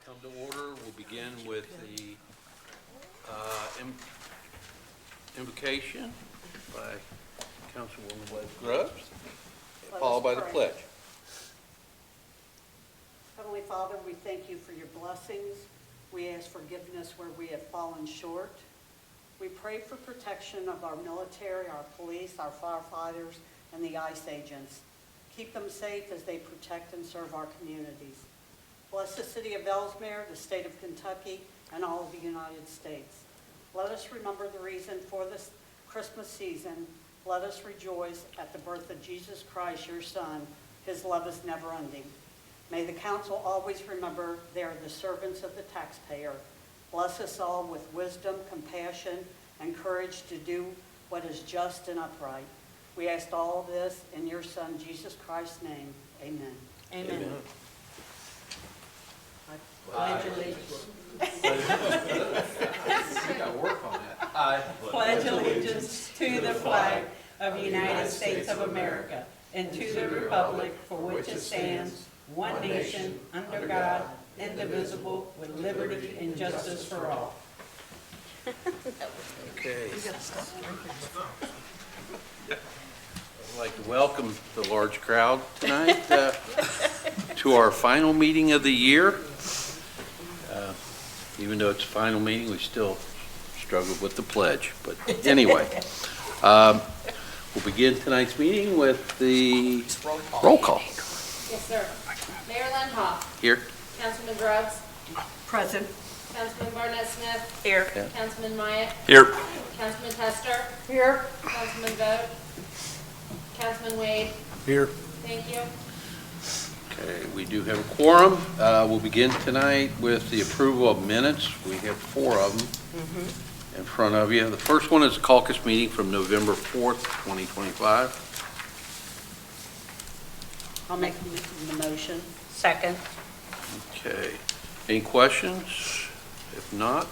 Come to order. We'll begin with the invocation by Councilwoman Webb Grubbs, followed by the pledge. Heavenly Father, we thank you for your blessings. We ask forgiveness where we have fallen short. We pray for protection of our military, our police, our firefighters, and the ICE agents. Keep them safe as they protect and serve our communities. Bless the city of Elsmere, the state of Kentucky, and all of the United States. Let us remember the reason for this Christmas season. Let us rejoice at the birth of Jesus Christ, your Son. His love is never ending. May the council always remember they are the servants of the taxpayer. Bless us all with wisdom, compassion, and courage to do what is just and upright. We ask all of this in your Son, Jesus Christ's name. Amen. Amen. Amen. I pledge allegiance. You got work on that. I Pledge allegiance to the flag of the United States of America and to the republic for which it stands, one nation, under God, indivisible, with liberty and justice for all. Okay. I'd like to welcome the large crowd tonight to our final meeting of the year. Even though it's a final meeting, we still struggled with the pledge. But anyway, we'll begin tonight's meeting with the roll call. Yes, sir. Mayor Lindhoff. Here. Councilman Grubbs. Present. Councilman Barnett Smith. Here. Yeah. Councilman Myatt. Here. Councilman Tester. Here. Councilman Vogt. Councilman Wade. Here. Thank you. Okay, we do have a quorum. We'll begin tonight with the approval of minutes. We have 4 of them in front of you. The first one is the caucus meeting from November 4th, 2025. I'll make the motion. Second. Okay, any questions? If not,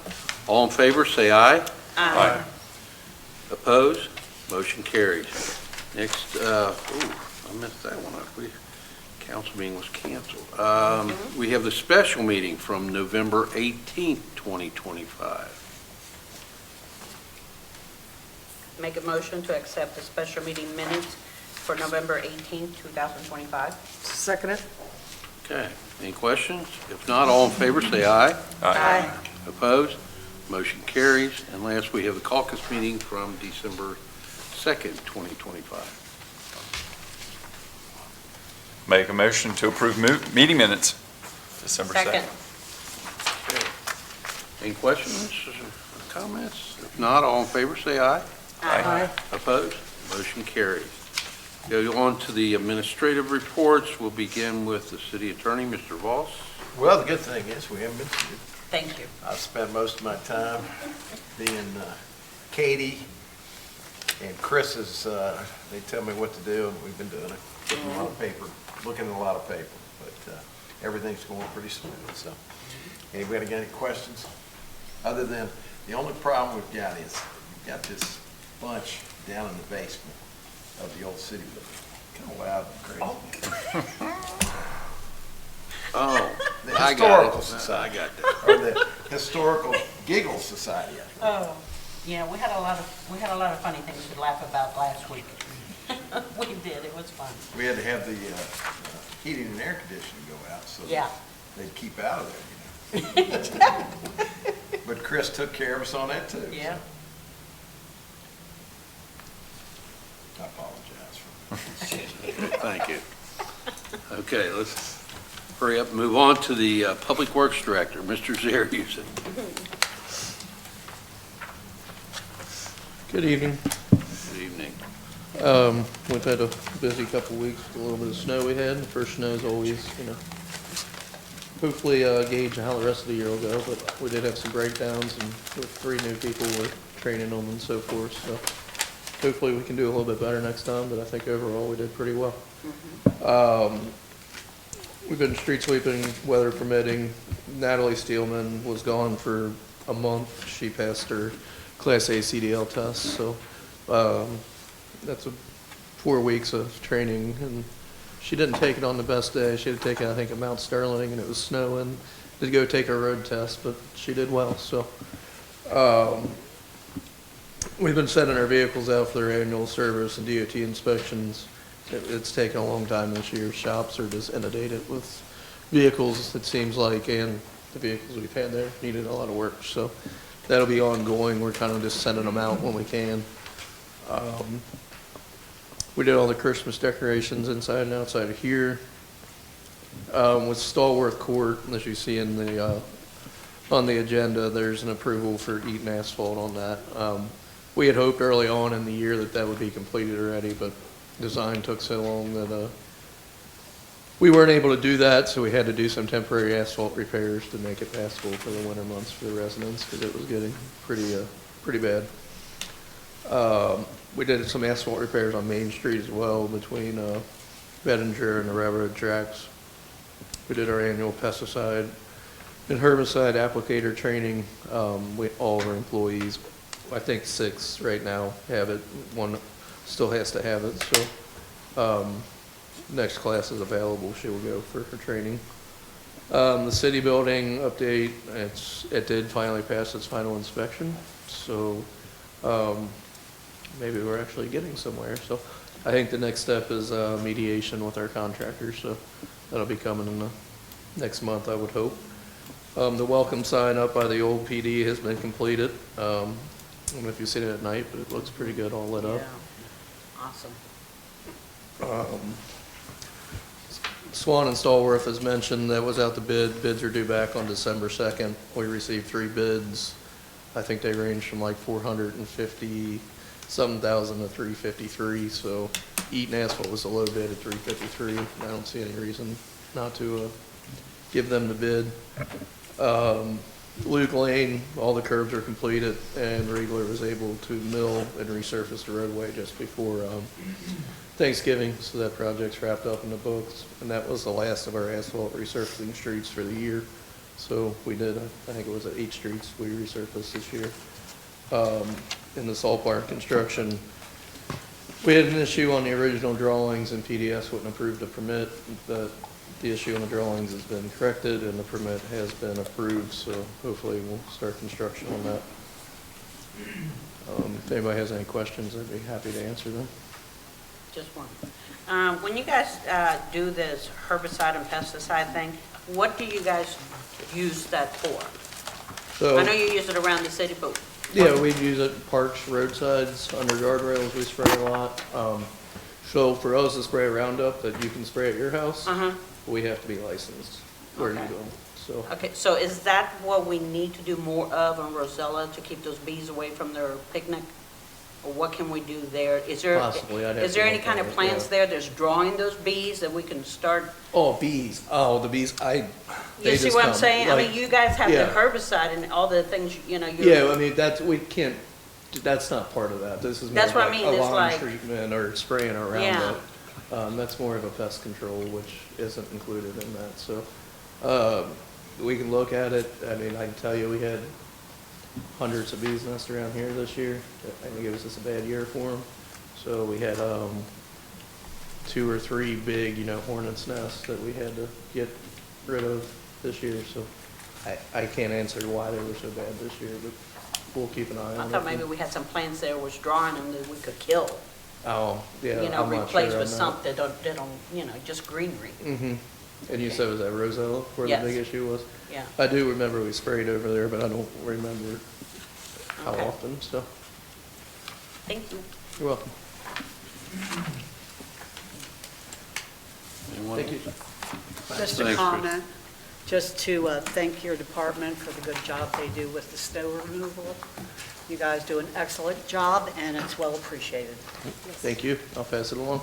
all in favor, say aye. Aye. Opposed? Motion carries. Next, I missed that one. Council meeting was canceled. We have the special meeting from November 18th, 2025. Make a motion to accept the special meeting minutes for November 18th, 2025. Second it. Okay, any questions? If not, all in favor, say aye. Aye. Opposed? Motion carries. And last, we have the caucus meeting from December 2nd, 2025. Make a motion to approve meeting minutes, December 2nd. Second. Okay. Any questions or comments? If not, all in favor, say aye. Aye. Opposed? Motion carries. Go on to the administrative reports. We'll begin with the city attorney, Mr. Voss. Well, the good thing is we haven't been sued. Thank you. I've spent most of my time being Katie and Chris's, they tell me what to do, and we've been doing it. Getting a lot of paper, looking at a lot of paper, but everything's going pretty smooth, so. Anybody got any questions? Other than, the only problem we've got is, we've got this bunch down in the basement of the old city building. Kind of loud and crazy. Oh, The I got Historical it. Society. I got that. Or the Historical Giggle Society, I think. Oh, yeah, we had a lot of funny things to laugh about last week. We did, it was fun. We had to have the heating and air conditioning go out, so Yeah. they'd keep out of there, you know. But Chris took care of us on that too. Yeah. I apologize for. Thank you. Okay, let's hurry up and move on to the Public Works Director, Mr. Zariusen. Good evening. Good evening. We've had a busy couple weeks, a little bit of snow we had. The first snow is always, hopefully gauge how the rest of the year will go, but we did have some breakdowns and with 3 new people we're training them and so forth, so hopefully we can do a little bit better next time, but I think overall we did pretty well. We've been street sweeping, weather permitting. Natalie Steelman was gone for a month. She passed her Class A CDL test, so that's 4 weeks of training, and she didn't take it on the best day. She had to take it, I think, at Mount Sterling, and it was snowing, did go take her road test, but she did well, so. We've been sending our vehicles out for their annual service and DOT inspections. It's taken a long time this year. Shops are just inundated with vehicles, it seems like, and the vehicles we've had there needed a lot of work, so that'll be ongoing. We're kind of just sending them out when we can. We did all the Christmas decorations inside and outside of here. With Stallworth Court, as you see in the, on the agenda, there's an approval for Eaton Asphalt on that. We had hoped early on in the year that that would be completed already, but design took so long that, we weren't able to do that, so we had to do some temporary asphalt repairs to make it passable for the winter months for the residents, because it was getting pretty bad. We did some asphalt repairs on Main Street as well, between, Bettinger and the railroad tracks. We did our annual pesticide and herbicide applicator training. All of our employees, I think 6 right now have it. 1 still has to have it, so, next class is available, she will go for her training. The city building update, it did finally pass its final inspection, so, maybe we're actually getting somewhere. So I think the next step is, mediation with our contractors, so that'll be coming in the next month, I would hope. The welcome sign up by the old PD has been completed. I don't know if you've seen it at night, but it looks pretty good, all lit up. Yeah. Awesome. Swan and Stallworth, as mentioned, that was out to bid. Bids are due back on December 2nd. We received 3 bids. I think they range from like 450-something thousand to 353. So Eaton Asphalt was the low bid at 353. I don't see any reason not to give them the bid. Luke Lane, all the curbs are completed, and Riegler was able to mill and resurface the roadway just before Thanksgiving, so that project's wrapped up in the books, and that was the last of our asphalt resurfacing streets for the year. So we did, I think it was at 8 streets we resurfaced this year. In the Salt Park construction, we had an issue on the original drawings, and PDS wouldn't approve the permit, but the issue on the drawings has been corrected and the permit has been approved, so hopefully we'll start construction on that. If anybody has any questions, I'd be happy to answer them. Just one. When you guys do this herbicide and pesticide thing, what do you guys use that for? So, I know you use it around the city, but yeah, we use it parks, roadsides, under guardrails, we spray a lot. So for us to spray a Roundup that you can spray at your house, we have to be licensed where you Okay. go. So, okay, so is that what we need to do more of on Rosella to keep those bees away from their picnic? Or what can we do there? Is there, Possibly, I'd have is to there any look kind at of it, plants yeah. there that's drawing those bees that we can start? oh, bees, the bees, they You see just what I'm come. saying? I Like, mean, you guys have the yeah. herbicide and all the things, you know, Yeah, I mean, we can't, that's not part of that. This is more That's what I like mean, it's alarm like- treatment or spraying around Yeah. it. That's more of a pest control, which isn't included in that, so, we can look at it. I mean, I can tell you, we had hundreds of bees nest around here this year. I think it was just a bad year for them. So we had, 2 or 3 big, hornet's nests that we had to get rid of this year, so I can't answer why they were so bad this year, but we'll keep an eye on it. I thought maybe we had some plants there was drawing them that we could kill, Oh, yeah, you know, I'm not replace sure with on that. something that don't, just greenery. Mm-hmm. And you said, was that Rosella where the Yes. big issue was? Yeah. I do remember we sprayed over there, but I don't remember how Okay. often, so, Thank you. you're welcome. Anyone Thank you. else? Just a Thanks, comment, just to thank your department for the good job they do with the snow removal. You guys do an excellent job, and it's well appreciated. Thank you. I'll pass it along.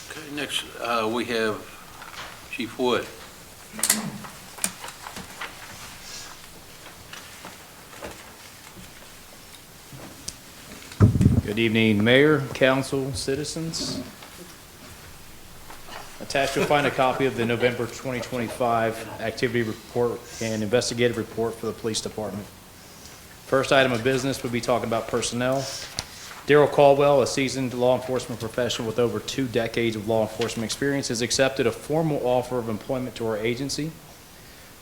Okay, next, we have Chief Wood. Good evening, Mayor, Council, citizens. Attached, you'll find a copy of the November 2025 Activity Report and Investigative Report for the Police Department. First item of business would be talking about personnel. Daryl Caldwell, a seasoned law enforcement professional with over 2 decades of law enforcement experience, has accepted a formal offer of employment to our agency.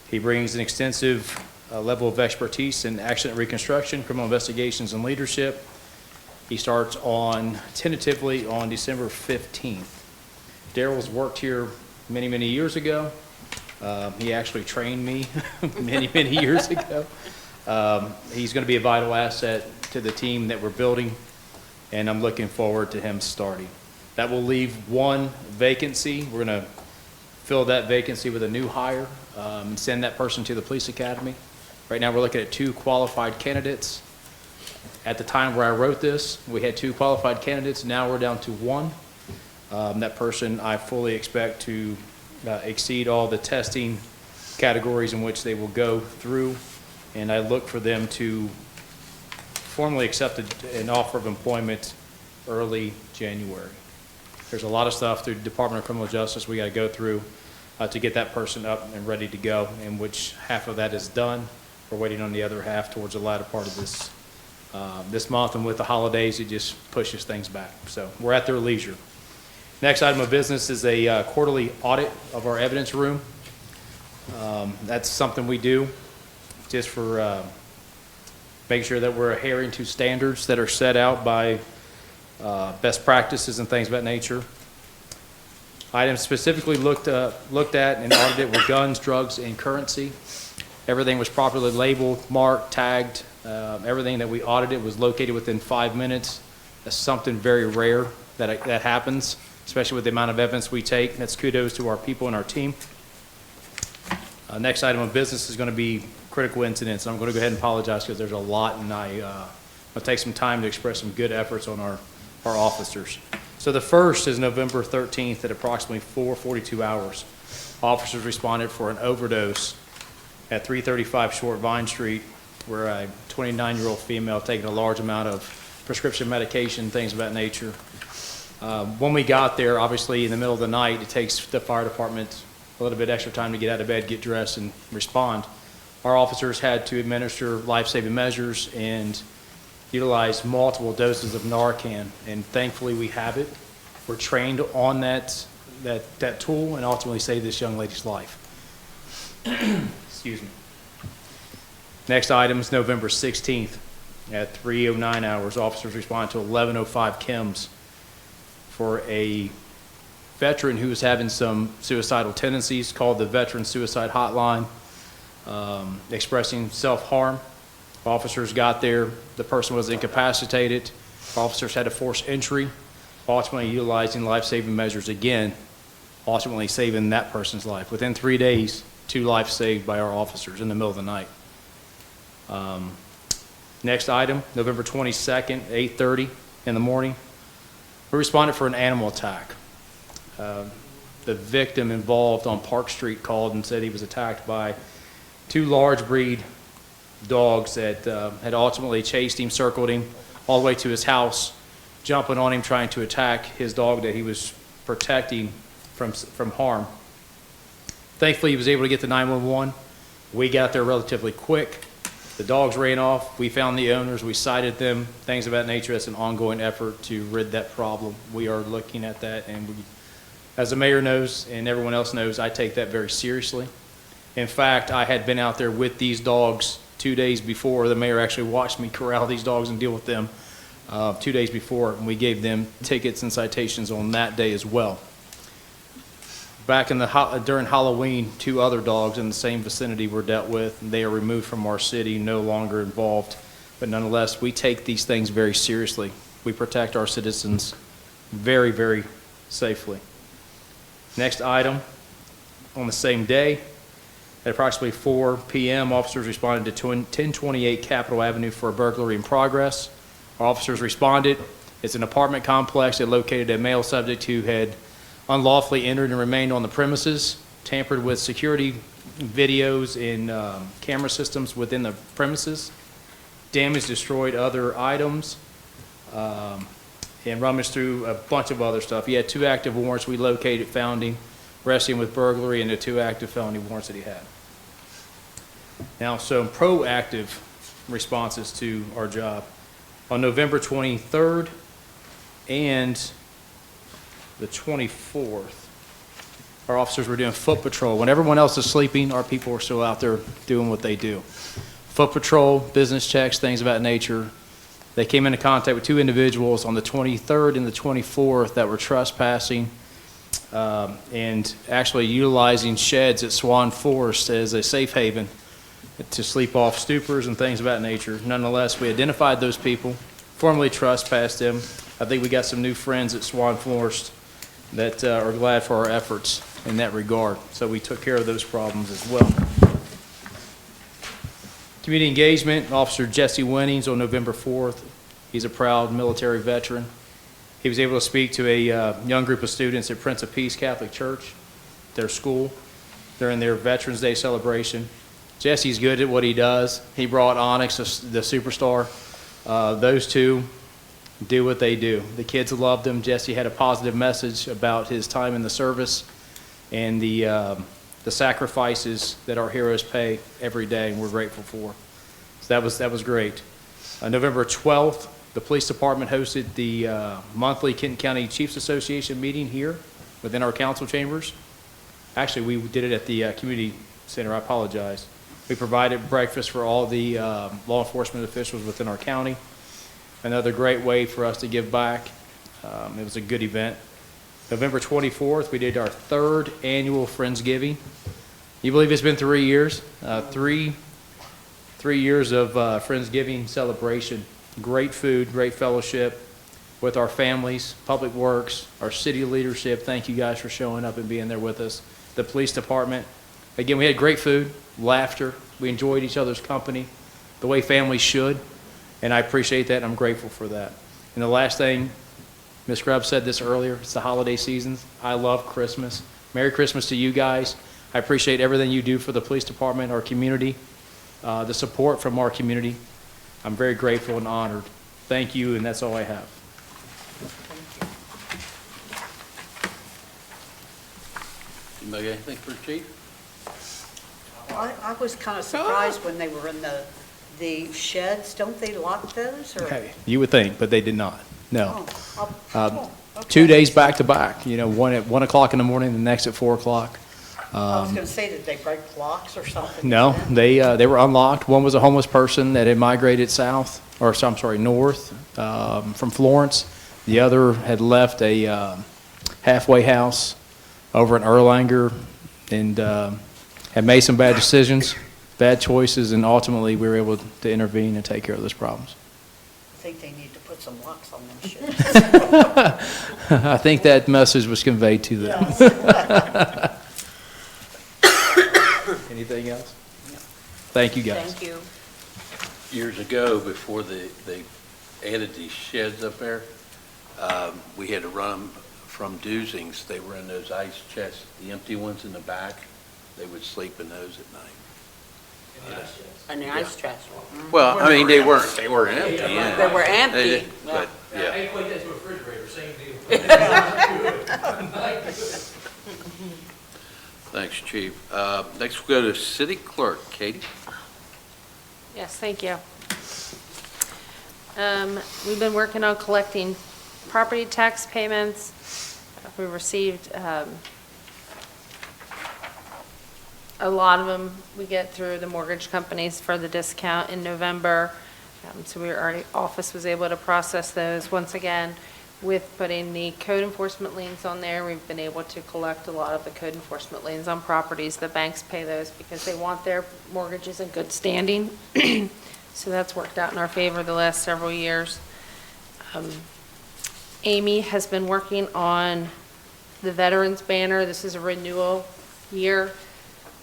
He brings an extensive level of expertise in accident reconstruction, criminal investigations, and leadership. He starts tentatively on December 15th. Daryl's worked here many, many years ago. He actually trained me many, many years ago. He's going to be a vital asset to the team that we're building, and I'm looking forward to him starting. That will leave one vacancy. We're going to fill that vacancy with a new hire and send that person to the police academy. Right now, we're looking at 2 qualified candidates. At the time where I wrote this, we had 2 qualified candidates. Now we're down to 1. That person I fully expect to exceed all the testing categories in which they will go through, and I look for them to formally accept an offer of employment early January. There's a lot of stuff through the Department of Criminal Justice we got to go through to get that person up and ready to go, in which half of that is done. We're waiting on the other half towards the latter part of this month, and with the holidays, it just pushes things back. So we're at their leisure. Next item of business is a quarterly audit of our evidence room. That's something we do just for making sure that we're adhering to standards that are set out by best practices and things of that nature. Items specifically looked at and audited were guns, drugs, and currency. Everything was properly labeled, marked, tagged. Everything that we audited was located within 5 minutes. That's something very rare that happens, especially with the amount of evidence we take. That's kudos to our people and our team. Next item of business is going to be critical incidents. I'm going to go ahead and apologize because there's a lot, and I'll take some time to express some good efforts on our officers. So the first is November 13th at approximately 4:42 hours. Officers responded for an overdose at 335 Short Vine Street, where a 29-year-old female taking a large amount of prescription medication, things of that nature. When we got there, obviously in the middle of the night, it takes the fire department a little bit extra time to get out of bed, get dressed, and respond. Our officers had to administer life-saving measures and utilize multiple doses of Narcan, and thankfully we have it. We're trained on that tool, and ultimately saved this young lady's life. Excuse me. Next item is November 16th at 3:09 hours. Officers responded to 11:05 chems for a veteran who was having some suicidal tendencies, called the Veteran Suicide Hotline, expressing self-harm. Officers got there. The person was incapacitated. Officers had to force entry, ultimately utilizing life-saving measures again, ultimately saving that person's life. Within 3 days, 2 lives saved by our officers in the middle of the night. Next item, November 22nd, 8:30 in the morning. We responded for an animal attack. The victim involved on Park Street called and said he was attacked by 2 large breed dogs that had ultimately chased him, circled him all the way to his house, jumping on him, trying to attack his dog that he was protecting from harm. Thankfully, he was able to get to 911. We got there relatively quick. The dogs ran off. We found the owners. We cited them, things of that nature. It's an ongoing effort to rid that problem. We are looking at that, and as the mayor knows and everyone else knows, I take that very seriously. In fact, I had been out there with these dogs 2 days before. The mayor actually watched me corral these dogs and deal with them 2 days before, and we gave them tickets and citations on that day as well. Back during Halloween, 2 other dogs in the same vicinity were dealt with. They are removed from our city, no longer involved. But nonetheless, we take these things very seriously. We protect our citizens very, very safely. Next item, on the same day, at approximately 4 p.m., officers responded to 1028 Capitol Avenue for a burglary in progress. Our officers responded. It's an apartment complex that located a male subject who had unlawfully entered and remained on the premises, tampered with security videos and camera systems within the premises, damaged, destroyed other items, and rummaged through a bunch of other stuff. He had 2 active warrants. We located, found him, arrested him with burglary and the 2 active felony warrants that he had. Now, some proactive responses to our job. On November 23rd and the 24th, our officers were doing foot patrol. When everyone else is sleeping, our people are still out there doing what they do. Foot patrol, business checks, things of that nature. They came into contact with two individuals on the 23rd and the 24th that were trespassing and actually utilizing sheds at Swan Forest as a safe haven to sleep off stupors and things of that nature. Nonetheless, we identified those people, formally trespassed them. I think we got some new friends at Swan Forest that are glad for our efforts in that regard. So we took care of those problems as well. Community engagement, Officer Jesse Winnings on November 4th. He's a proud military veteran. He was able to speak to a young group of students at Prince of Peace Catholic Church, their school, during their Veterans Day celebration. Jesse's good at what he does. He brought Onyx, the superstar. Those two do what they do. The kids loved him. Jesse had a positive message about his time in the service and the sacrifices that our heroes pay every day, and we're grateful for. So that was great. November 12th, the police department hosted the monthly Kenton County Chiefs Association meeting here within our council chambers. Actually, we did it at the community center. I apologize. We provided breakfast for all the law enforcement officials within our county. Another great way for us to give back. It was a good event. November 24th, we did our third annual Friendsgiving. You believe it's been 3 years? Three years of Friendsgiving celebration. Great food, great fellowship with our families, Public Works, our city leadership. Thank you guys for showing up and being there with us. The police department. Again, we had great food, laughter. We enjoyed each other's company the way families should, and I appreciate that, and I'm grateful for that. And the last thing, Ms. Grubb said this earlier, it's the holiday season. I love Christmas. Merry Christmas to you guys. I appreciate everything you do for the police department, our community, the support from our community. I'm very grateful and honored. Thank you, and that's all I have. Anybody got anything for the chief? I was kind of surprised when they were in the sheds. Don't they lock those? Or? Okay, you would think, but they did not. No. Okay. 2 days back to back, one at 1 o'clock in the morning, the next at 4 o'clock. I was going to say, did they break locks or something? No, they were unlocked. One was a homeless person that had migrated north from Florence. The other had left a halfway house over in Erlanger and had made some bad decisions, bad choices, and ultimately we were able to intervene and take care of those problems. I think they need to put some locks on them sheds. I think that message was conveyed to them. Yes. Anything else? Thank you, guys. Thank you. Years ago, before they added these sheds up there, we had to run them from Dusings. They were in those ice chests, the empty ones in the back. They would sleep in those at night. And the ice chest. Well, I mean, they weren't empty. Yeah. They were empty. But, yeah. equate that to a refrigerator, same deal. Thanks, Chief. Next, we'll go to City Clerk. Katie? Yes, thank you. We've been working on collecting property tax payments. We received a lot of them we get through the mortgage companies for the discount in November. So our office was able to process those. Once again, with putting the code enforcement liens on there, we've been able to collect a lot of the code enforcement liens on properties. The banks pay those because they want their mortgages in good standing. So that's worked out in our favor the last several years. Amy has been working on the Veterans Banner. This is a renewal year.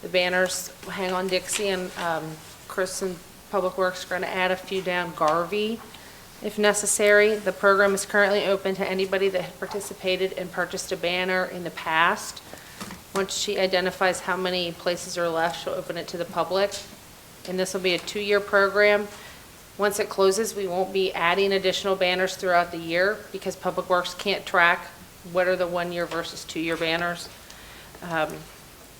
The banners hang on Dixie, and Chris and Public Works are going to add a few down Garvey if necessary. The program is currently open to anybody that had participated and purchased a banner in the past. Once she identifies how many places are left, she'll open it to the public. And this will be a 2-year program. Once it closes, we won't be adding additional banners throughout the year because Public Works can't track what are the 1-year versus 2-year banners.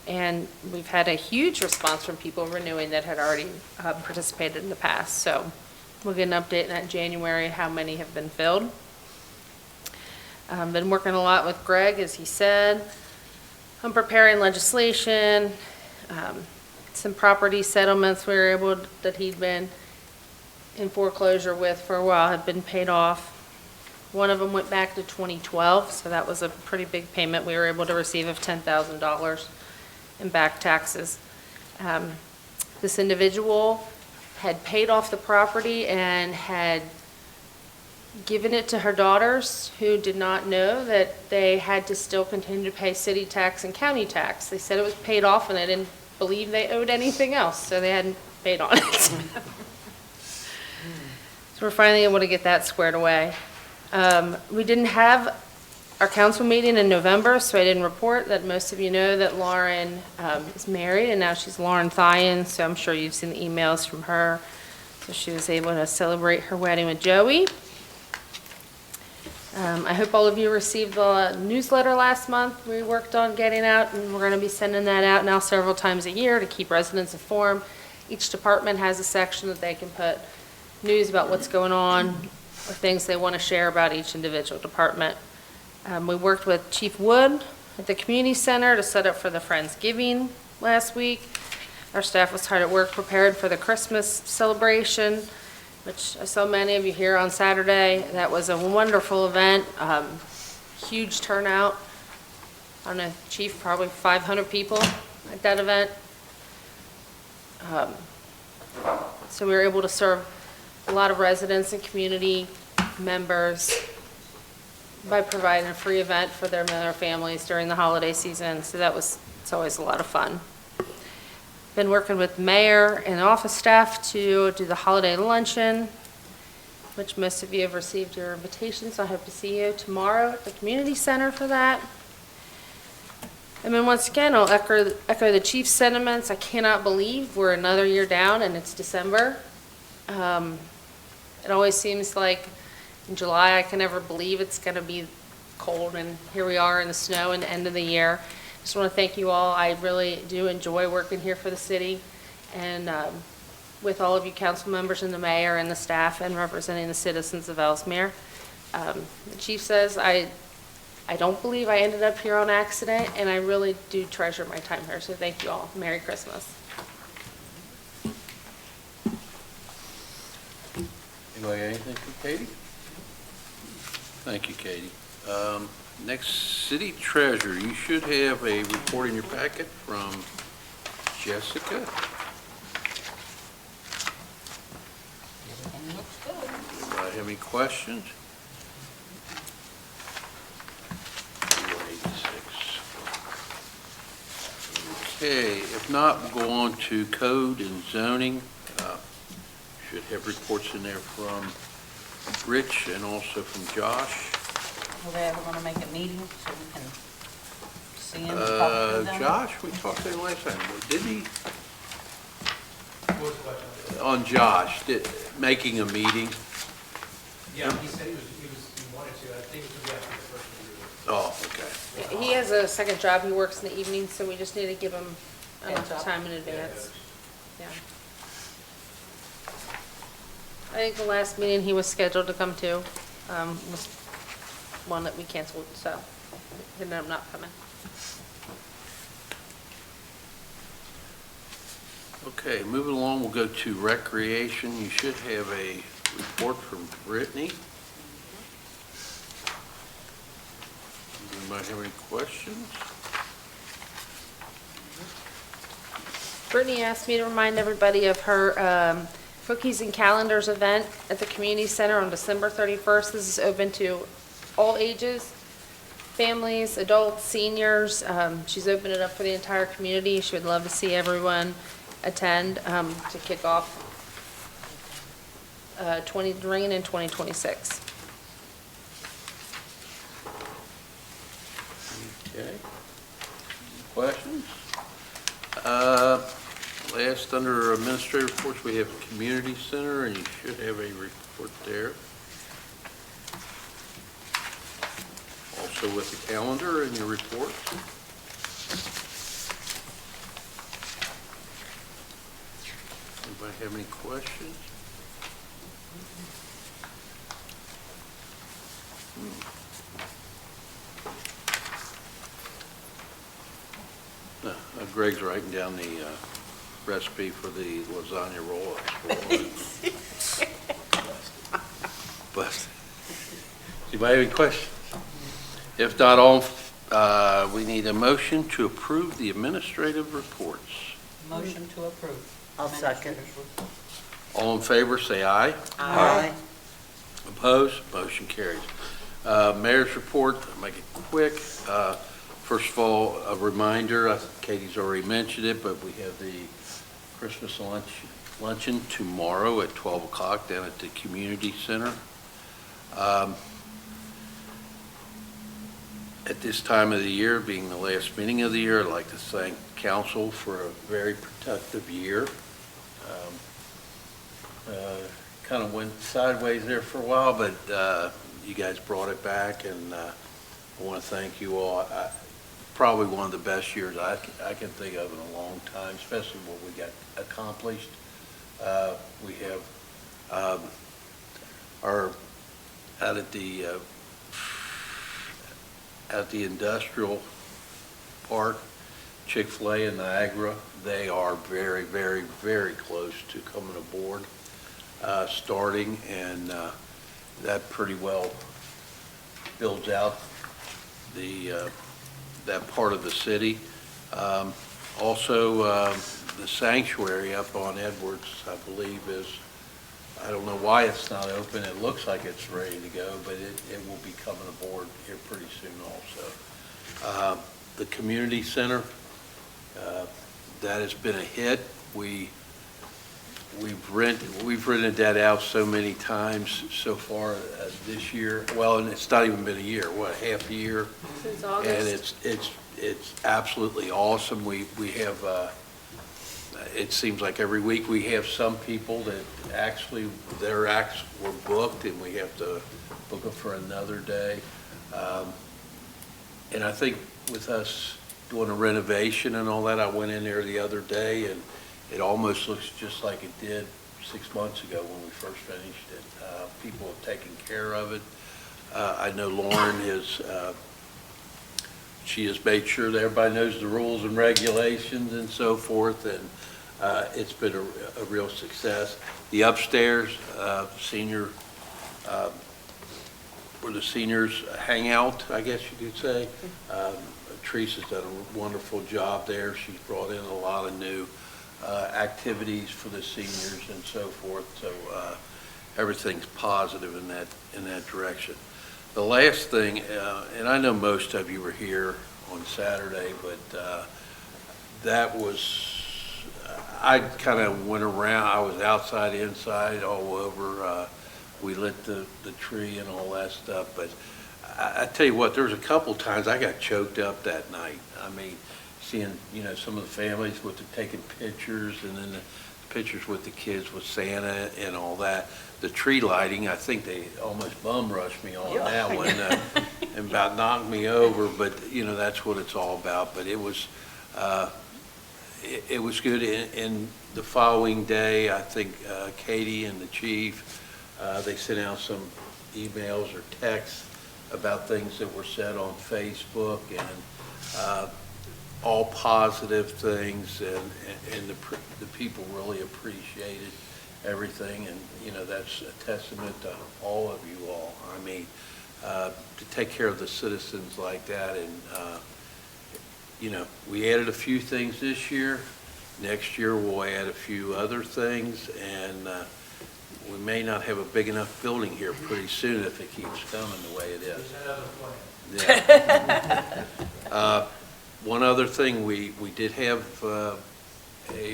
And we've had a huge response from people renewing that had already participated in the past. So We'll get an update in that January, how many have been filled. Been working a lot with Greg, as he said. I'm preparing legislation, some property settlements we were able, that he'd been in foreclosure with for a while, had been paid off. One of them went back to 2012, so that was a pretty big payment we were able to receive of $10,000 in back taxes. This individual had paid off the property and had given it to her daughters, who did not know that they had to still continue to pay city tax and county tax. They said it was paid off, and they didn't believe they owed anything else, so they hadn't paid on it. So we're finally able to get that squared away. We didn't have our council meeting in November, so I didn't report that. Most of you know that Lauren is married, and now she's Lauren Thyen, so I'm sure you've seen the emails from her. So she was able to celebrate her wedding with Joey. I hope all of you received the newsletter last month we worked on getting out, and we're going to be sending that out now several times a year to keep residents informed. Each department has a section that they can put news about what's going on, or things they want to share about each individual department. We worked with Chief Wood at the community center to set up for the Friendsgiving last week. Our staff was hard at work prepared for the Christmas celebration, which I saw many of you here on Saturday. That was a wonderful event, huge turnout. I don't know, Chief, probably 500 people at that event. So we were able to serve a lot of residents and community members by providing a free event for them and their families during the holiday season. So it's always a lot of fun. Been working with mayor and office staff to do the holiday luncheon, which most of you have received your invitations. So I hope to see you tomorrow at the community center for that. And then once again, I'll echo the chief's sentiments. I cannot believe we're another year down and it's December. It always seems like in July, I can never believe it's going to be cold, and here we are in the snow and the end of the year. Just want to thank you all. I really do enjoy working here for the city, and with all of you council members and the mayor and the staff and representing the citizens of Elsmere. The chief says, I don't believe I ended up here on accident, and I really do treasure my time here, so thank you all. Merry Christmas. Anybody got anything for Katie? Thank you, Katie. Next, city treasurer, you should have a report in your packet from Jessica. Anybody have any questions? 286. Okay, if not, we'll go on to code and zoning. Should have reports in there from Rich and also from Josh. Are they ever gonna make a meeting so we can see him, talk to them? Josh, we talked to him last time, didn't he? What was the question? On Josh, making a meeting? Yeah, he said he wanted to. I think it's gonna be after the first of the year. Oh, okay. He has a second job. He works in the evening, so we just need to give him Heads enough up. time in advance. Yeah. I think the last meeting he was scheduled to come to was one that we canceled, so he ended up not coming. Okay, moving along, we'll go to recreation. You should have a report from Brittany. Anybody have any questions? Brittany asked me to remind everybody of her Cookies and Calendars event at the community center on December 31st. This is open to all ages, families, adults, seniors. She's opened it up for the entire community. She would love to see everyone attend to kick off ringing in 2026. Okay. Questions? Last, under administrative reports, we have community center, and you should have a report there. Also with the calendar in your report. Anybody have any questions? Greg's writing down the recipe for the lasagna roll-ups. But, do you have any questions? If not, we need a motion to approve the administrative reports. Motion to approve. I'll second. All in favor, say aye. Aye. Opposed? Motion carries. Mayor's report, I'll make it quick. First of all, a reminder, Katie's already mentioned it, but we have the Christmas luncheon tomorrow at 12 o'clock down at the community center. At this time of the year, being the last meeting of the year, I'd like to thank council for a very productive year. Kind of went sideways there for a while, but you guys brought it back, and I want to thank you all. Probably one of the best years I can think of in a long time, especially what we got accomplished. We have our out at the industrial park, Chick-fil-A in Niagara. They are very, very, very close to coming aboard, starting, and that pretty well builds out that part of the city. Also, the sanctuary up on Edwards, I believe, is, I don't know why it's not open. It looks like it's ready to go, but it will be coming aboard here pretty soon also. The community center, that has been a hit. We've rented that out so many times so far this year. Well, and it's not even been a year, what, half a year? Since And August. it's absolutely awesome. We have, it seems like every week we have some people that actually, their acts were booked and we have to book them for another day. And I think with us doing a renovation and all that, I went in there the other day and it almost looks just like it did 6 months ago when we first finished it. People have taken care of it. I know Lauren she has made sure that everybody knows the rules and regulations and so forth, and it's been a real success. The upstairs, senior, where the seniors hang out, I guess you could say. Teresa's done a wonderful job there. She's brought in a lot of new activities for the seniors and so forth. So everything's positive in that direction. The last thing, and I know most of you were here on Saturday, but that was, I kind of went around. I was outside, inside, all over. We lit the tree and all that stuff. But I tell you what, there was a couple times I got choked up that night. I mean, seeing, some of the families taking pictures, and then the pictures with the kids with Santa and all that. The tree lighting, I think they almost bum rushed me on that one and about knocked me over, but that's what it's all about. But it was good. And the following day, I think Katie and the chief, they sent out some emails or texts about things that were said on Facebook, and all positive things, and the people really appreciated everything, and that's a testament to all of you all. I mean, to take care of the citizens like that, and we added a few things this year. Next year we'll add a few other things, and we may not have a big enough building here pretty soon if it keeps coming the way it is. Yeah. One other thing, we did have a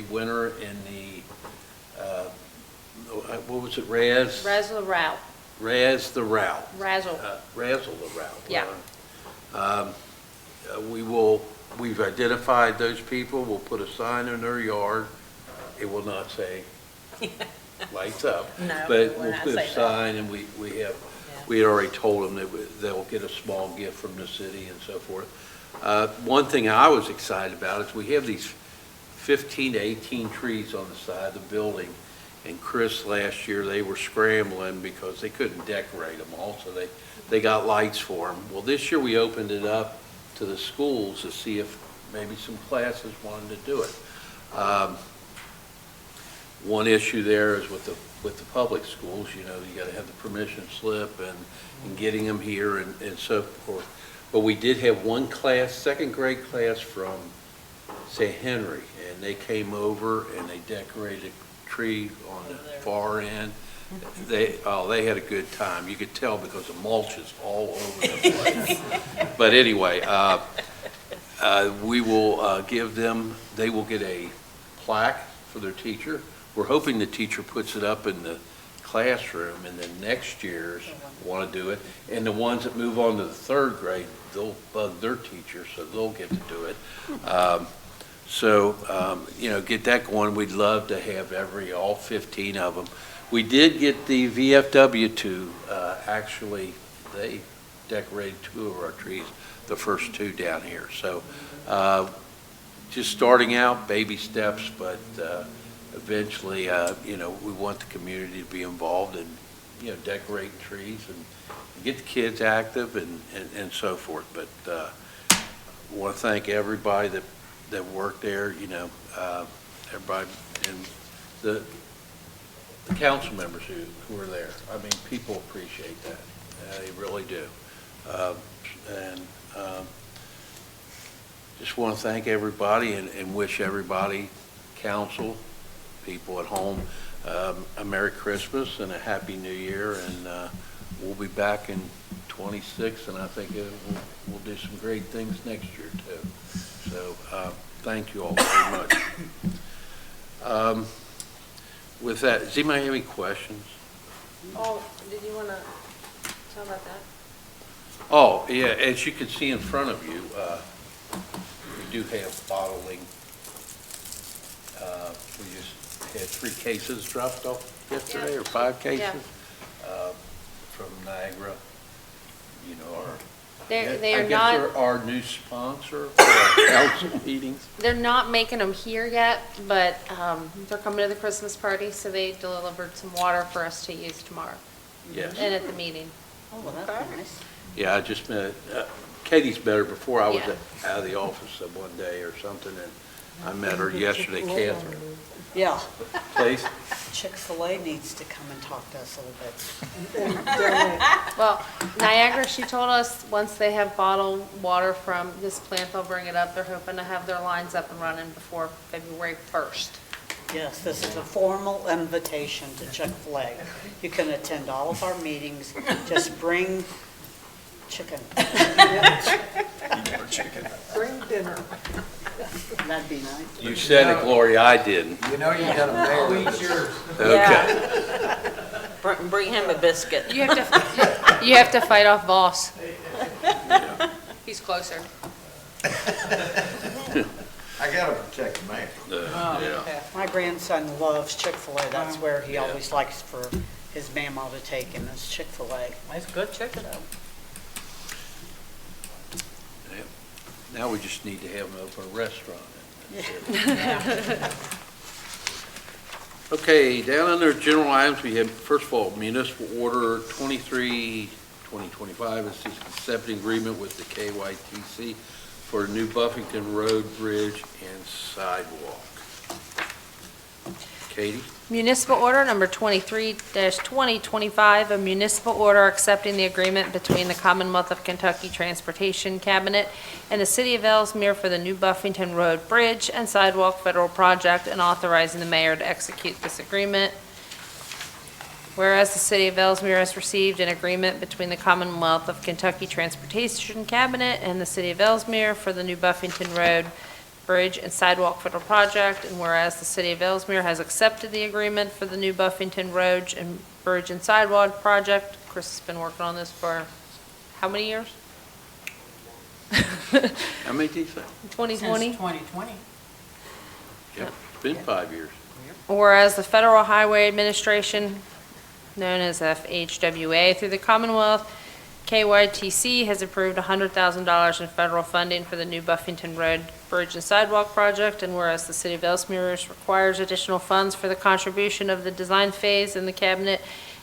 winner in the, what was it, Razzle Route. Raz the Route. Razzle. Razzle the Route. Yeah. We've identified those people. We'll put a sign in their yard. It will not say lights up. No, But it will we'll not put a say that. sign, and we had already told them that they'll get a small gift from the city and so forth. One thing I was excited about is we have these 15 to 18 trees on the side of the building. And Chris, last year, they were scrambling because they couldn't decorate them all, so they got lights for them. Well, this year we opened it up to the schools to see if maybe some classes wanted to do it. One issue there is with the public schools, you gotta have the permission slip and getting them here and so forth. But we did have one class, second grade class from St. Henry, and they came over and they decorated a tree on the far end. They had a good time. You could tell because the mulch is all over the place. But anyway, we will give them, they will get a plaque for their teacher. We're hoping the teacher puts it up in the classroom, and then next year's want to do it. And the ones that move on to the third grade, they'll bug their teacher, so they'll get to do it. Get that going. We'd love to have all 15 of them. We did get the VFW to, actually, they decorated 2 of our trees, the first 2 down here. So just starting out, baby steps, but eventually, we want the community to be involved in, decorating trees and get the kids active and so forth. But I want to thank everybody that worked there, everybody, and the council members who were there. I mean, people appreciate that. They really do. Just want to thank everybody and wish everybody, council, people at home, a Merry Christmas and a Happy New Year. And we'll be back in 26, and I think we'll do some great things next year, too. So thank you all very much. With that, does anybody have any questions? Oh, did you want to tell about that? Oh, yeah, as you can see in front of you, we do have bottling. We just had 3 cases dropped off yesterday, or 5 cases from Niagara. They are I guess not. they're our new sponsor for our council meetings. They're not making them here yet, but they're coming to the Christmas party, so they delivered some water for us to use tomorrow Yes. and at the meeting. Oh, well, that's nice. Yeah, I just met, Katie's better before I was Yeah. out of the office one day or something, and I met her yesterday, Catherine. Yeah, Please? Chick-fil-A needs to come and talk to us a little bit. Well, Niagara, she told us, once they have bottled water from this plant, they'll bring it up. They're hoping to have their lines up and running before February 1st. Yes, this is a formal invitation to Chick-fil-A. You can attend all of our meetings, just bring chicken. Bring dinner. That'd be nice. You said it, Gloria, I didn't. You know you got a mayor. Okay. Bring him a biscuit. You have to fight off Voss. He's closer. I gotta protect the mayor. Yeah. My grandson loves Chick-fil-A. That's where he always likes for his mama to take him, is Chick-fil-A. That's good chicken. Now we just need to have them open a restaurant. That's it. Okay, down under general items, we have, first of all, municipal order 23, 2025. This is accepting agreement with the KYTC for New Buffington Road, Bridge, and Sidewalk. Katie? Municipal order number 23-2025, a municipal order accepting the agreement between the Commonwealth of Kentucky Transportation Cabinet and the City of Elsmere for the New Buffington Road Bridge and Sidewalk Federal Project and authorizing the mayor to execute this agreement. Whereas the City of Elsmere has received an agreement between the Commonwealth of Kentucky Transportation Cabinet and the City of Elsmere for the New Buffington Road Bridge and Sidewalk Federal Project, and whereas the City of Elsmere has accepted the agreement for the New Buffington Road and Bridge and Sidewalk Project. Chris has been working on this for how many years? How many do you say? 2020? 2020. Yep, it's been 5 years. Whereas the Federal Highway Administration, known as FHWA, through the Commonwealth, KYTC has approved $100,000 in federal funding for the New Buffington Road Bridge and Sidewalk Project, and whereas the City of Elsmere requires additional funds for the contribution of the design phase in the cabinet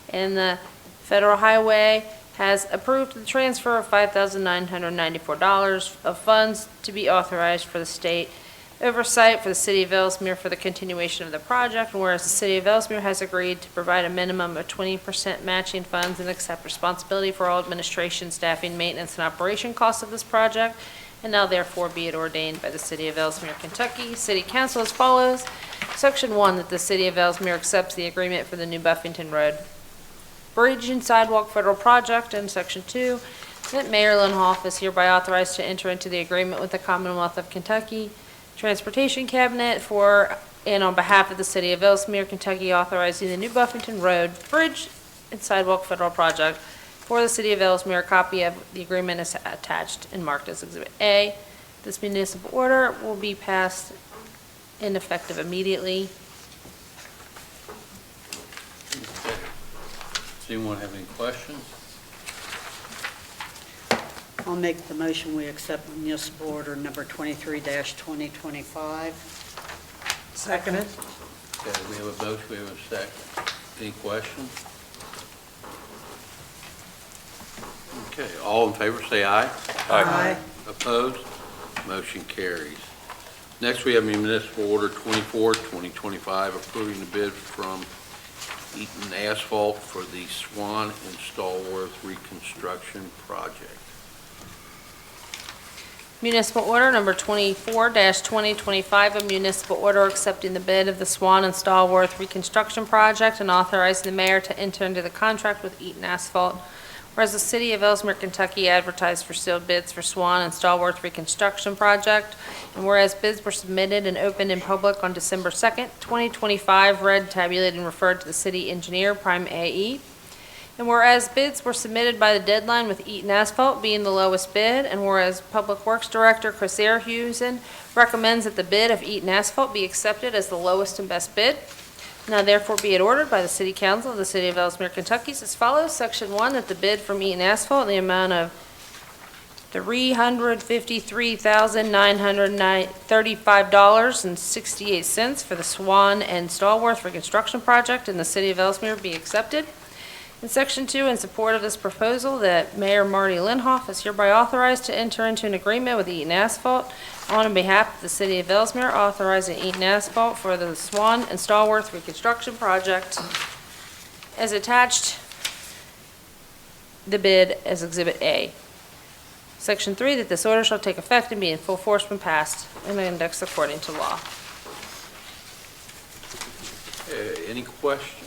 and the Federal Highway has approved the transfer of $5,994 of funds to be authorized for the state oversight for the city of Elsmere for the continuation of the project, and whereas the city of Elsmere has agreed to provide a minimum of 20% matching funds and accept responsibility for all administration, staffing, maintenance, and operation costs of this project, and now therefore be it ordained by the city of Elsmere, Kentucky City Council as follows. Section 1, that the city of Elsmere accepts the agreement for the New Buffington Road Bridge and Sidewalk Federal Project, and Section 2, that Mayor Linhoff is hereby authorized to enter into the agreement with the Commonwealth of Kentucky Transportation Cabinet for and on behalf of the city of Elsmere, Kentucky, authorizing the New Buffington Road Bridge and Sidewalk Federal Project for the city of Elsmere. A copy of the agreement is attached and marked as Exhibit A. This municipal order will be passed and effective immediately. Okay. Does anyone have any questions? I'll make the motion, we accept municipal order number 23-2025. Seconded. Okay, we have a motion, we have a second. Any questions? Okay, all in favor, say aye. Aye. Opposed? Motion carries. Next, we have municipal order 24-2025, approving the bid from Eaton Asphalt for the Swan and Stallworth reconstruction project. Municipal order number 24-2025, a municipal order accepting the bid of the Swan and Stallworth reconstruction project and authorizing the mayor to enter into the contract with Eaton Asphalt. Whereas the city of Elsmere, Kentucky advertised for sealed bids for Swan and Stallworth reconstruction project, and whereas bids were submitted and opened in public on December 2nd, 2025, read, tabulated, and referred to the city engineer, Prime AE. And whereas bids were submitted by the deadline with Eaton Asphalt being the lowest bid, and whereas Public Works Director Chris Airhusen recommends that the bid of Eaton Asphalt be accepted as the lowest and best bid, now therefore be it ordered by the City Council of the City of Elsmere, Kentucky as follows. Section 1, that the bid from Eaton Asphalt in the amount of $353,935.68 for the Swan and Stallworth reconstruction project in the City of Elsmere be accepted. In Section 2, in support of this proposal, that Mayor Marty Linhoff is hereby authorized to enter into an agreement with Eaton Asphalt on behalf of the City of Elsmere, authorizing Eaton Asphalt for the Swan and Stallworth reconstruction project as attached, the bid as Exhibit A. Section 3, that this order shall take effect and be in full force when passed and indexed according to law. Any questions?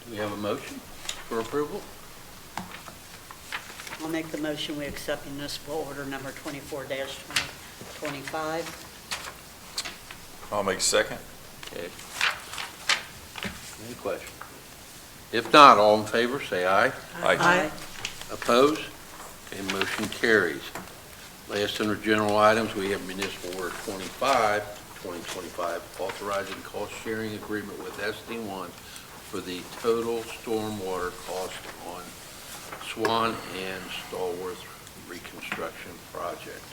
Do we have a motion for approval? I'll make the motion, we accept municipal order number 24-2025. I'll make a second. Okay. Any questions? If not, all in favor, say aye. Aye. Opposed? Okay, motion carries. Last under general items, we have municipal order 25-2025, authorizing cost-sharing agreement with SD1 for the total stormwater cost on Swan and Stallworth reconstruction project.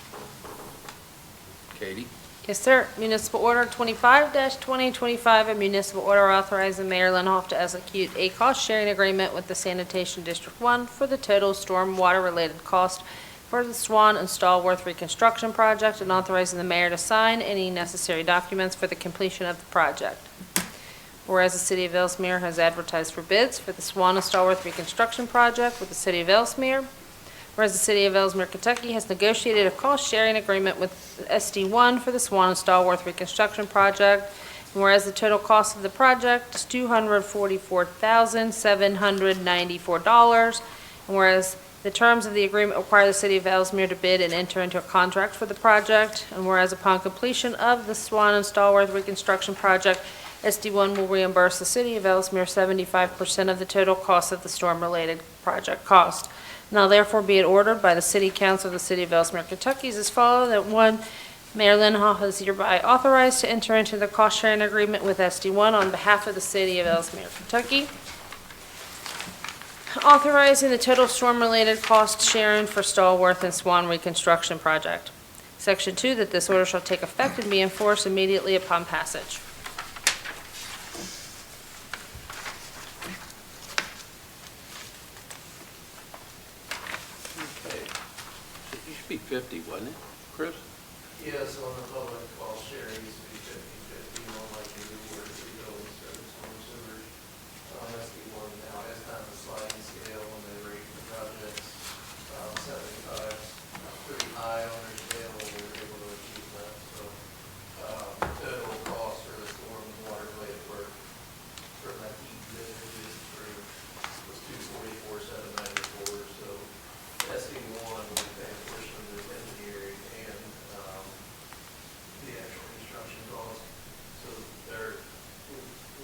Katie? Yes, sir. Municipal Order 25-2025, a municipal order authorizing Mayor Linhoff to execute a cost-sharing agreement with the Sanitation District 1 for the total stormwater-related cost for the Swan and Stallworth reconstruction project, and authorizing the mayor to sign any necessary documents for the completion of the project. Whereas the City of Elsmere has advertised for bids for the Swan and Stallworth reconstruction project with the City of Elsmere. Whereas the City of Elsmere, Kentucky has negotiated a cost-sharing agreement with SD1 for the Swan and Stallworth reconstruction project. And whereas the total cost of the project is $244,794. And whereas the terms of the agreement require the City of Elsmere to bid and enter into a contract for the project. And whereas upon completion of the Swan and Stallworth reconstruction project, SD1 will reimburse the City of Elsmere 75% of the total cost of the storm-related project cost. Now therefore be it ordered by the City Council of the City of Elsmere, Kentucky as follows, that 1, Mayor Linhoff is hereby authorized to enter into the cost-sharing agreement with SD1 on behalf of the City of Elsmere, Kentucky, authorizing the total storm-related cost sharing for Stallworth and Swan reconstruction project. Section 2, that this order shall take effect and be enforced immediately upon passage. 50/50, wasn't it, Chris? Yes, on the public cost sharing, it's 50/50, like they do where we go and service storm sewers. That's the one now, as kind of a sliding scale when they rate the projects. 75 is pretty high on their scale, and we were able to achieve that. So total cost for the storm and water related work from that heat business through was 244,794. So SB1 will pay a portion of this engineering and the actual construction cost. So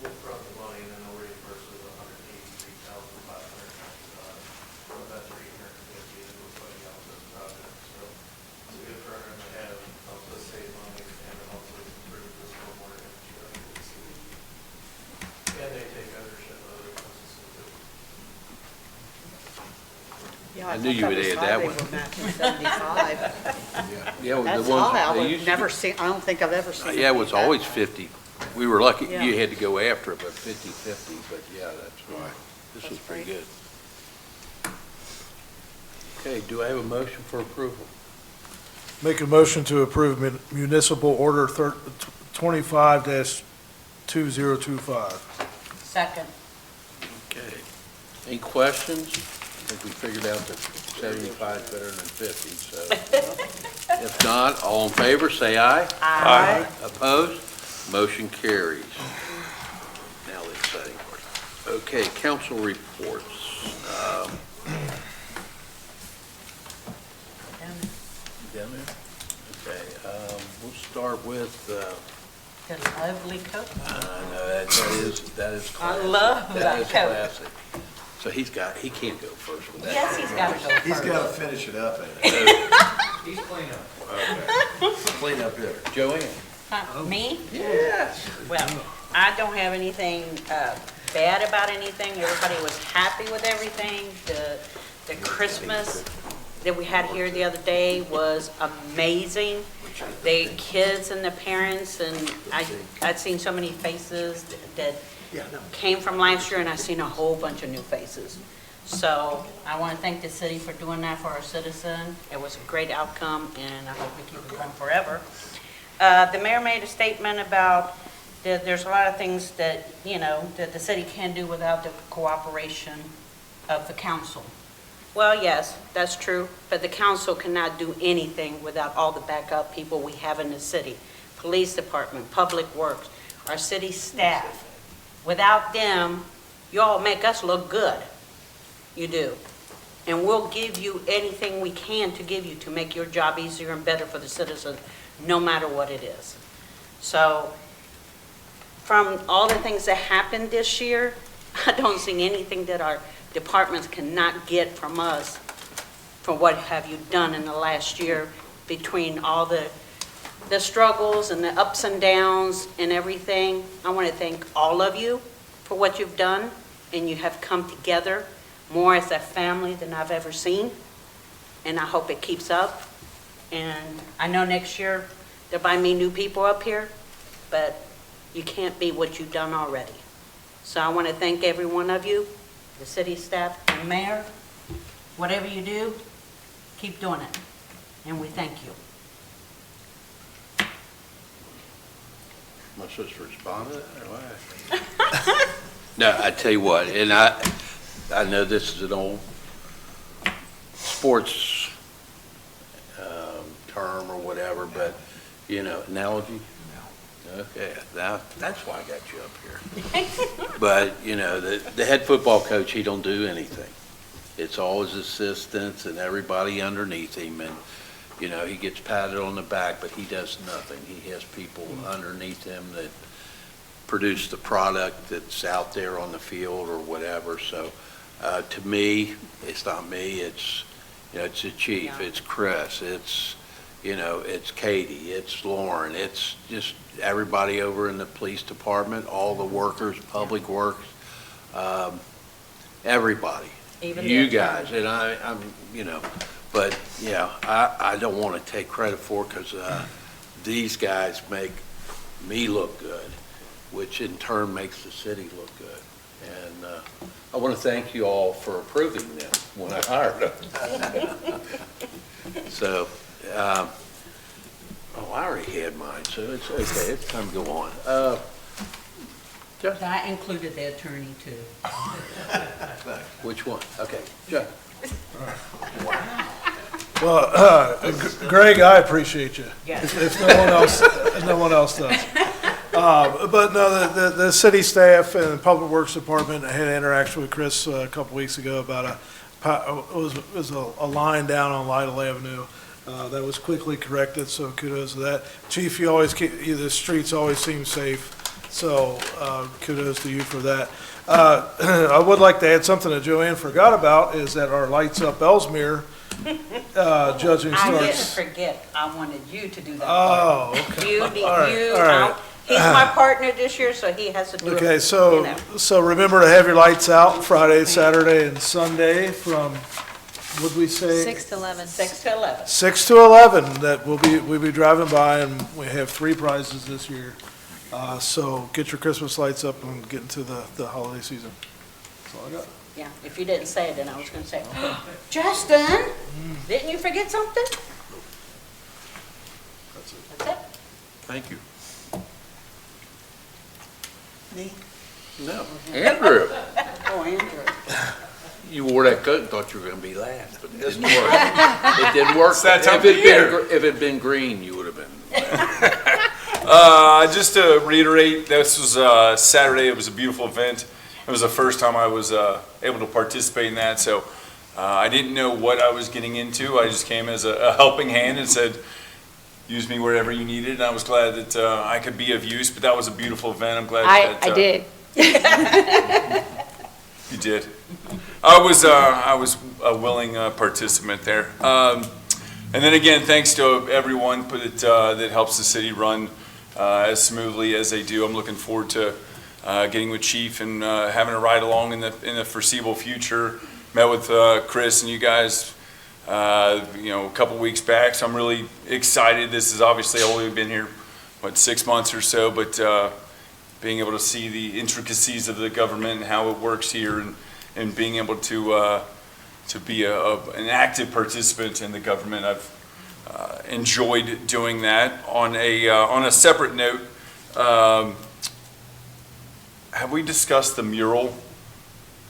we'll front the money and then they'll reimburse us $183,595, from about $350 that we're putting out this project. So it's a good program to have, helps us save money and it also improve the stormwater infrastructure of the city. And they take ownership of other businesses too. Yeah, I knew you would add that one. They were matching 75. Yeah, the That's ones high. they I've used to never be- seen, I don't think I've ever seen. Yeah, it was always that high. 50. We were lucky, Yeah. you had to go after it, but 50/50, but yeah, that's why. This was That's pretty great. good. Okay, do I have a motion for approval? Make a motion to approve municipal order 25-2025. Second. Okay. Any questions? I think we figured out that 75 is better than 50, so. If not, all in favor, say aye. Aye. Opposed? Motion carries. Now the exciting part. Okay, council reports. Down there? Okay, we'll start with, The lovely coat. I know, that is classic. I love that is coat. classic. So he can't go first with that. Yes, he's got to go first. He's got to finish it up, He's clean up. clean up here. Joanne? Me? Yes. Well, I don't have anything bad about anything. Everybody was happy with everything. The Christmas that we had here the other day was amazing. The kids and the parents, and I'd seen so many faces that came from last year, and I've seen a whole bunch of new faces. So I want to thank the city for doing that for our citizen. It was a great outcome, and I hope we keep it going forever. The mayor made a statement about that there's a lot of things that, that the city can do without the cooperation of the council. Well, yes, that's true, but the council cannot do anything without all the backup people we have in the city. Police department, public works, our city staff. Without them, y'all make us look good. You do. And we'll give you anything we can to give you to make your job easier and better for the citizens, no matter what it is. So, from all the things that happened this year, I don't see anything that our departments cannot get from us for what have you done in the last year between all the struggles and the ups and downs and everything. I want to thank all of you for what you've done, and you have come together more as a family than I've ever seen, and I hope it keeps up. And I know next year there'll be new people up here, but you can't be what you've done already. So I want to thank every one of you, the city staff, the mayor. Whatever you do, keep doing it, and we thank you. Am I supposed to respond to that, or what? No, I tell you what, and I know this is an old sports term or whatever, but, analogy? Okay, now, that's why I got you up here. But, the head football coach, he don't do anything. It's all his assistants and everybody underneath him, and, he gets patted on the back, but he does nothing. He has people underneath him that produce the product that's out there on the field or whatever. So, to me, it's not me, it's the chief, it's Chris, it's Katie, it's Lauren, it's just everybody over in the police department, all the workers, public works, everybody. Even You the guys, and I'm, but yeah, I don't want to take credit for it because these guys make me look good, which in turn makes the city look good. And I want to thank you all for approving them when I hired them. So, I already had mine, so it's okay. It's time to go on. I included the attorney too. Which one? Okay, Joe. Well, Greg, I appreciate you. Yes. If no one else does. But no, the city staff and the Public Works Department had an interaction with Chris a couple weeks ago about it was a line down on Lytle Avenue that was quickly corrected, so kudos to that. Chief, you always keep, the streets always seem safe, so kudos to you for that. I would like to add something that Joanne forgot about, is that our Lights Up Elsmere judging I didn't starts. forget, I wanted you to do that. Oh, okay. You, All right. he's my partner this year, so he has to do it. Okay, you so, know. so remember to have your lights out Friday, Saturday, and Sunday from, what'd we say? 6 to 11. 6 to 11. 6 to 11, that we'll be driving by, and we have 3 prizes this year. So get your Christmas lights up and get into the holiday season. That's all I got. Yeah, if you didn't say it, then I was gonna say, Justin, didn't you forget something? That's it. That's it. Thank you. Me? No, Andrew. Oh, Andrew. You wore that coat and thought you were going to be last, but it didn't work. It didn't work. It's that time If it'd of year. if it'd been green, you would have been. Just to reiterate, this was Saturday. It was a beautiful event. It was the first time I was able to participate in that, so I didn't know what I was getting into. I just came as a helping hand and said, use me wherever you needed, and I was glad that I could be of use, but that was a beautiful event. I'm glad that... I did. You did. I was a willing participant there. And then again, thanks to everyone that helps the city run as smoothly as they do. I'm looking forward to getting with Chief and having a ride along in the foreseeable future. Met with Chris and you guys, a couple weeks back, so I'm really excited. This has obviously only been here, 6 months or so, but being able to see the intricacies of the government and how it works here, and being able to be an active participant in the government. I've enjoyed doing that. On a separate note, have we discussed the mural?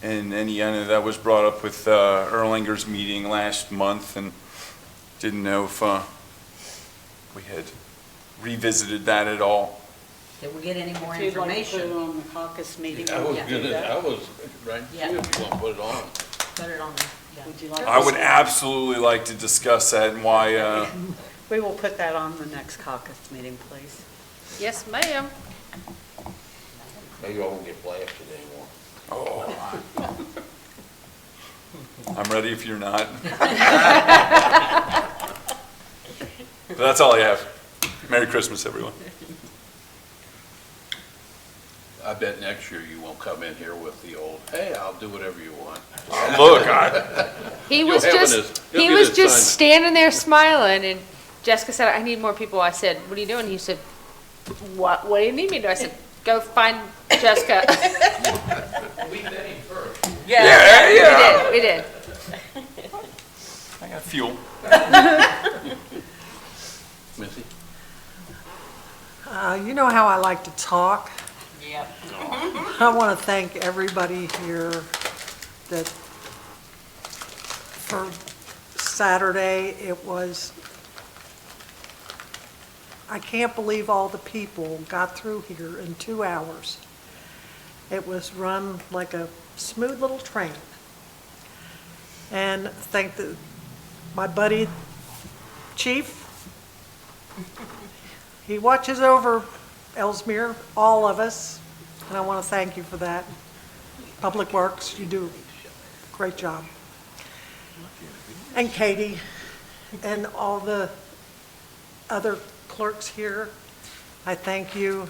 And I know that was brought up with Erlanger's meeting last month, and didn't know if we had revisited that at all. Did we get any more If you'd like to put information? it on the caucus meeting. I was we can do gonna, that. I was right Yeah. here if you want to put it on. Put it on there, yeah. Would you like? I to would see- absolutely like to discuss that and why, We will put that on the next caucus meeting, please. Yes, ma'am. Maybe I won't get blasted anymore. I'm ready if you're not. But that's all I have. Merry Christmas, everyone. I bet next year you won't come in here with the old, hey, I'll do whatever you want. Look, He You'll was have just, his- he'll he get was his just son. standing there smiling, and Jessica said, I need more people. I said, what are you doing? He said, what do you need me to do? I said, go find Jessica. We met him first. yeah. We did. I got fuel. Missy? You know how I like to talk. Yep. I want to thank everybody here that for Saturday, it was, I can't believe all the people got through here in 2 hours. It was run like a smooth little train. And thank my buddy, Chief. He watches over Elsmere, all of us, and I want to thank you for that. Public Works, you do a great job. And Katie, and all the other clerks here, I thank you,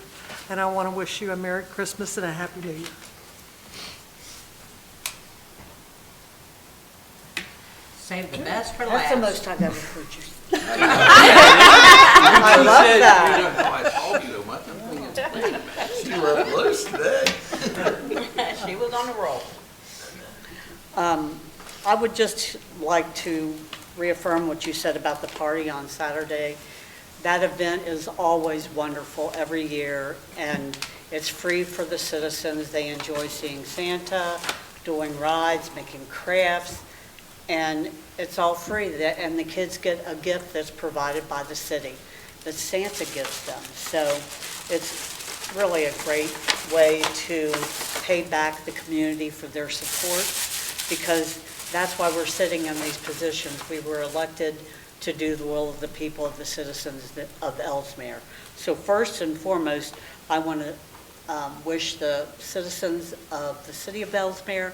and I want to wish you a Merry Christmas and a Happy New Year. Save the best for That's the last. most I've ever heard you. I love that. I told you so much. I'm thinking, she let loose today. She was on the roll. I would just like to reaffirm what you said about the party on Saturday. That event is always wonderful every year, and it's free for the citizens. They enjoy seeing Santa, doing rides, making crafts, and it's all free. And the kids get a gift that's provided by the city that Santa gives them. So it's really a great way to pay back the community for their support, because that's why we're sitting in these positions. We were elected to do the will of the people, of the citizens of Elsmere. So first and foremost, I want to wish the citizens of the city of Elsmere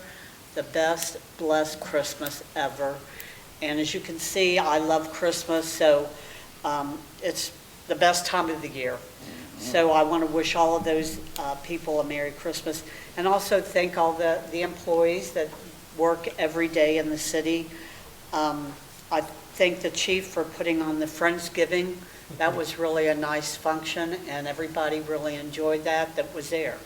the best blessed Christmas ever. And as you can see, I love Christmas, so it's the best time of the year. So I want to wish all of those people a Merry Christmas, and also thank all the employees that work every day in the city. I thank the chief for putting on the Friendsgiving. That was really a nice function, and everybody really enjoyed that was there.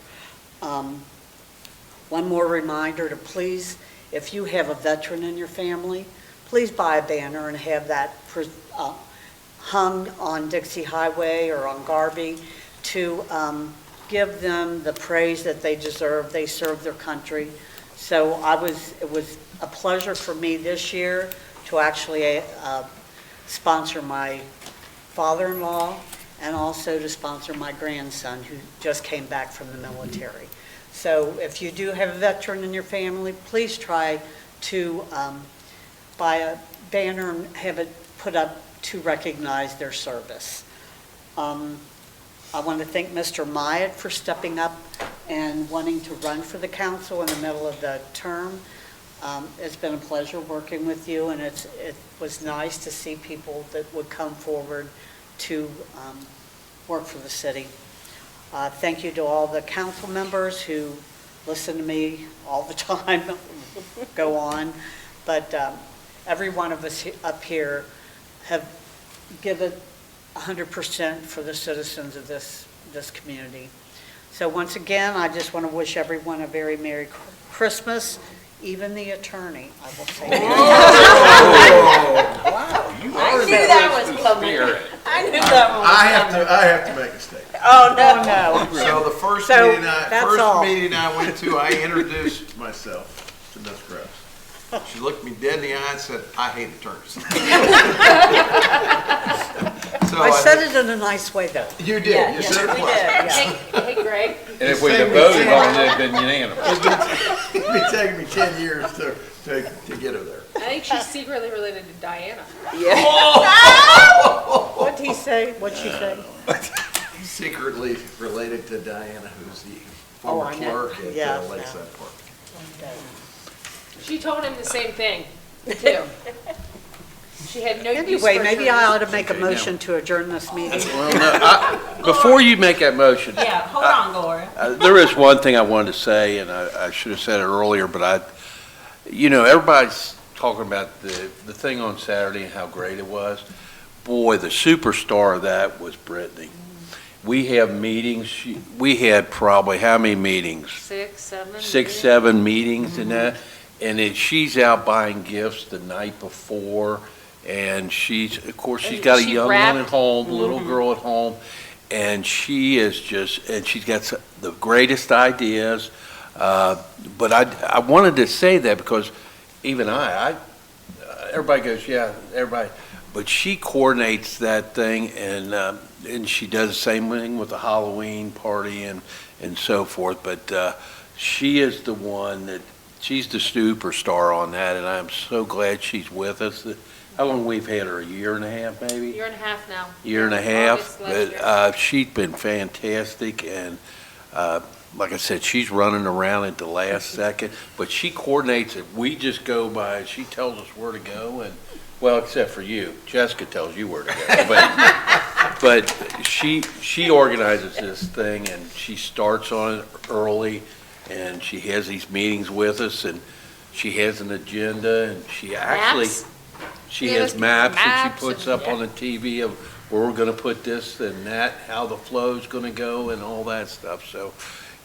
One more reminder to please, if you have a veteran in your family, please buy a banner and have that hung on Dixie Highway or on Garby to give them the praise that they deserve. They serve their country. So it was a pleasure for me this year to actually sponsor my father-in-law and also to sponsor my grandson who just came back from the military. So if you do have a veteran in your family, please try to buy a banner and have it put up to recognize their service. I want to thank Mr. Myatt for stepping up and wanting to run for the council in the middle of the term. It's been a pleasure working with you, and it was nice to see people that would come forward to work for the city. Thank you to all the council members who listen to me all the time, go on. But every one of us up here have given 100% for the citizens of this community. So once again, I just want to wish everyone a very Merry Christmas, even the attorney, I will say. Wow, you I are knew that was coming. I knew that one was coming. I have to make a statement. Oh, no. So the first So, meeting that's all. I went to, I introduced myself to Ms. Gross. She looked me dead in the eye and said, "I hate attorneys." So I said it in a nice way, though. You did, Yeah, you yes, said it we well. did. Hey, Greg. And if we'd have voted on it, it'd been unanimous. It's been taking me 10 years to get her there. I think she's secretly related to Diana. What'd he say? What'd she say? Secretly related to Diana, who's the Oh, former I know. clerk at Yeah, Lakeside Park. She told him the same thing, too. She had no use Anyway, for maybe I ought to make a Okay, now- motion to adjourn this meeting. Well, no, before you make that motion, Yeah, hold on, Gloria. there is one thing I wanted to say, and I should have said it earlier, but everybody's talking about the thing on Saturday and how great it was. Boy, the superstar of that was Brittany. We have meetings, we had probably, how many meetings? 6, 7. 6, 7 meetings and that, and then she's out buying gifts the night before, and she's got a She young one wrapped. at home, little girl at home, and she is just, and she's got the greatest ideas, but I wanted to say that because even everybody goes, yeah, everybody, but she coordinates that thing, and she does the same thing with the Halloween party and so forth, but she is the one she's the superstar on that, and I'm so glad she's with us. How long we've had her, a year and a half, maybe? Year and a half now. Year and a half, August last year. but she's been fantastic, and like I said, she's running around at the last second, but she coordinates it. We just go by, she tells us where to go, and, well, except for you. Jessica tells you where to go, but she organizes this thing, and she starts on it early, and she has these meetings with us, and she has an agenda, and she actually, Maps? she Yeah, has those maps that maps she puts and- up on the TV of where we're gonna put this and that, how the flow's gonna go and all that stuff. So,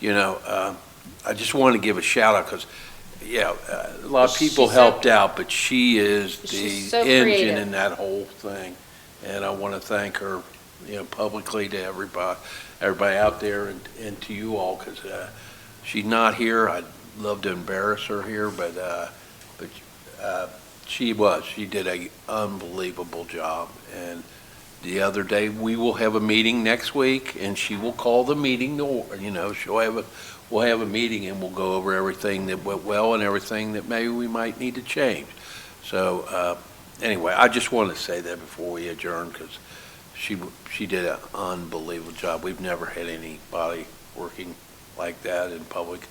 I just wanted to give a shout out because yeah, a lot of people She's so- helped out, but she is the She's so engine creative. in that whole thing. And I want to thank her, publicly to everybody out there and to you all, because she's not here. I'd love to embarrass her here, but she did a unbelievable job. And the other day, we will have a meeting next week, and she will call the meeting, we'll have a meeting, and we'll go over everything that went well and everything that maybe we might need to change. So, anyway, I just wanted to say that before we adjourn, because she did an unbelievable job. We've never had anybody working like that in public,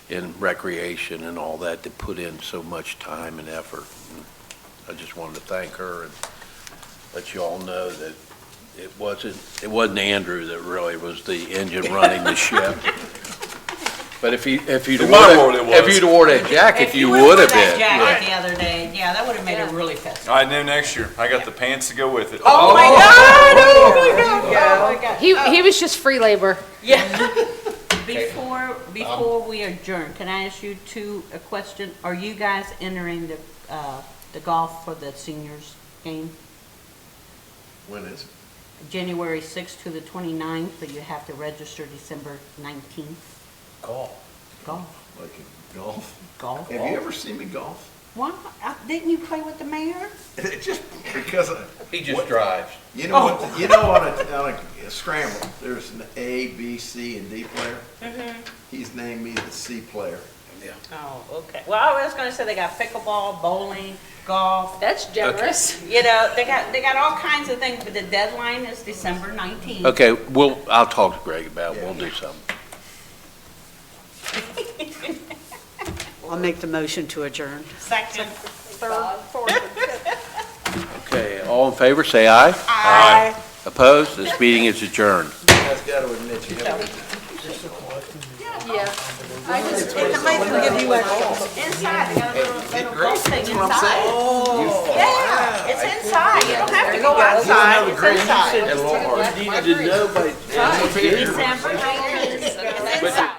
in recreation and all that, to put in so much time and effort. And I just wanted to thank her and let you all know that it wasn't Andrew that really was the engine running the ship. But if you'd In my world, it was. wore that jacket, you would've would have worn been. that jacket the other day, yeah, that would have made it really festive. I know next year. I got the pants to go with it. Oh my God, oh my God, oh my God. He was just free labor. Yeah. Before we adjourn, can I ask you a question? Are you guys entering the golf for the seniors game? When is it? January 6th to the 29th, but you have to register December 19th. Golf. Golf. Like in golf? Golf. Have you ever seen me golf? Why? Didn't you play with the mayor? Just because, He just drives. you know what, on a scramble, there's an A, B, C, and D player. He's named me the C player. Oh, okay. Well, I was gonna say they got pickleball, bowling, golf. That's generous. You know, they got all kinds of things, but the deadline is December 19th. Okay, I'll talk to Greg about it. We'll do something. I'll make the motion to adjourn. Second. Third, fourth. Okay, all in favor, say aye. Aye. Opposed? This meeting is adjourned. You guys gotta admit, you have Yeah. I just It might even give you extra. Inside, they got a little golf thing inside. Yeah, it's inside. You don't have to go outside. It's inside. You needed to know by December 19th. It's inside.